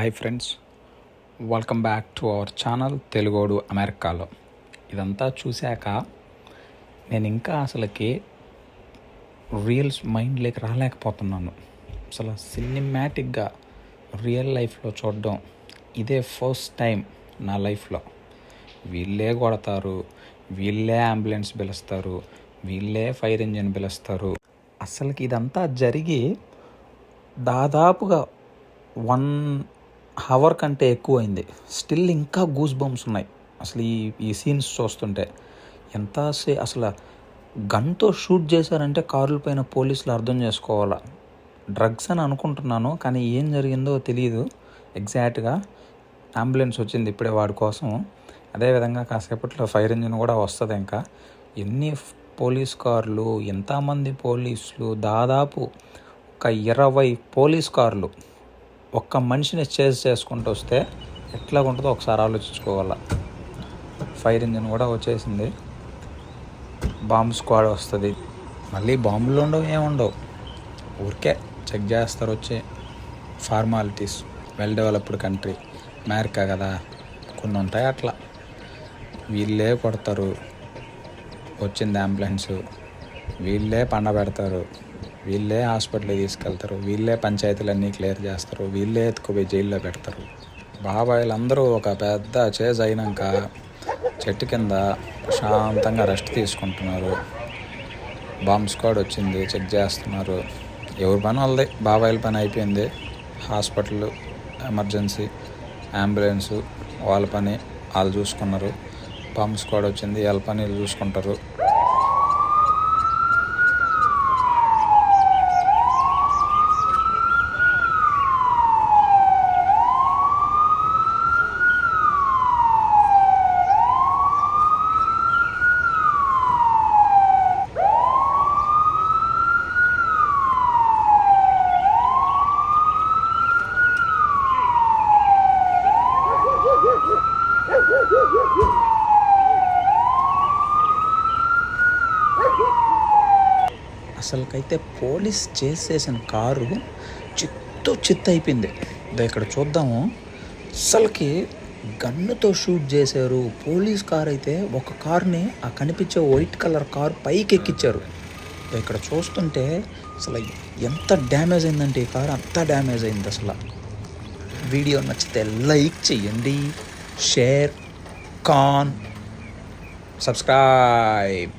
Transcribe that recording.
Hi friends, welcome back to our channel తెలుగోడు అమెరికాలో. ఇదంతా చూశాక నేను ఇంకా అసలుకి రియల్స్ మైండ్లోకి రాలేకపోతున్నాను. అసలు సినిమాటిక్గా రియల్ లైఫ్లో చూడడం ఇదే ఫస్ట్ టైం నా లైఫ్లో. వీళ్ళే కొడతారు, వీళ్ళే అంబులెన్స్ పిలుస్తారు, వీళ్ళే ఫైర్ ఇంజిన్ పిలుస్తారు. అసలుకి ఇదంతా జరిగి దాదాపుగా 1 అవర్ కంటే ఎక్కువైంది. స్టిల్ ఇంకా గూస్ బంప్స్ ఉన్నాయి అసలు ఈ సీన్స్ చూస్తుంటే. అసలు గన్తో షూట్ చేశారంటే కార్ల పైన పోలీసులు అర్థం చేసుకోవాలా. డ్రగ్స్ అని అనుకుంటున్నాను, కానీ ఏం జరిగిందో తెలియదు ఎగ్జాక్ట్గా. అంబులెన్స్ వచ్చింది ఇప్పుడే వాడి కోసం. అదేవిధంగా కాసేపట్లో ఫైర్ ఇంజిన్ కూడా వస్తుంది. ఇంకా ఎన్ని పోలీస్ కార్లు, ఎంతమంది పోలీసులు, దాదాపు ఒక 20 పోలీస్ కార్లు ఒక్క మనిషిని చేజ్ చేసుకుంటూ వస్తే ఎట్లా ఉంటుందో ఒకసారి ఆలోచించుకోవాలా. ఫైర్ ఇంజిన్ కూడా వచ్చేసింది, బాంబ్ స్క్వాడ్ వస్తుంది. మళ్ళీ బాంబులు ఉండవు, ఏముండవు, ఊరికే చెక్ చేస్తారు వచ్చి. Formalities. Well developed country America కదా, కొన్ని ఉంటాయి అట్లా. వీళ్ళే కొడతారు, వచ్చింది అంబులెన్స్, వీళ్ళే పెడతారు, వీళ్ళే హాస్పిటల్కి తీసుకెళ్తారు, వీళ్ళే పంచాయతీలన్నీ క్లియర్ చేస్తారు, వీళ్ళే ఎత్తుకుపోయి జైల్లో పెడతారు. బాబాయిలు అందరూ ఒక పెద్ద చేజ్ అయినాక చెట్టు కింద ప్రశాంతంగా రెస్ట్ తీసుకుంటున్నారు. బాంబ్ స్క్వాడ్ వచ్చింది, చెక్ చేస్తున్నారు. ఎవరి పని వాళ్ళది, బాబాయిల పని అయిపోయింది. హాస్పిటల్, ఎమర్జెన్సీ, అంబులెన్సు వాళ్ళ పని వాళ్ళు చూసుకున్నారు. బాంబ్ స్క్వాడ్ వచ్చింది, వాళ్ళ పని వీళ్ళు చూసుకుంటారు. అసలుకైతే పోలీస్ చేసేసిన కారు చిత్తు అయిపోయింది. ఇక్కడ చూద్దాము. అసలుకి గన్నుతో షూట్ చేశారు. పోలీస్ కార్ అయితే ఒక కార్ని, ఆ కనిపించే వైట్ కలర్ కార్ పైకి ఎక్కించారు. ఇక్కడ చూస్తుంటే అసలు ఎంత డ్యామేజ్ అయిందంటే ఈ కారు అంత డ్యామేజ్ అయింది. అసలు వీడియో నచ్చితే లైక్ చేయండి, షేర్, సబ్స్క్రైబ్.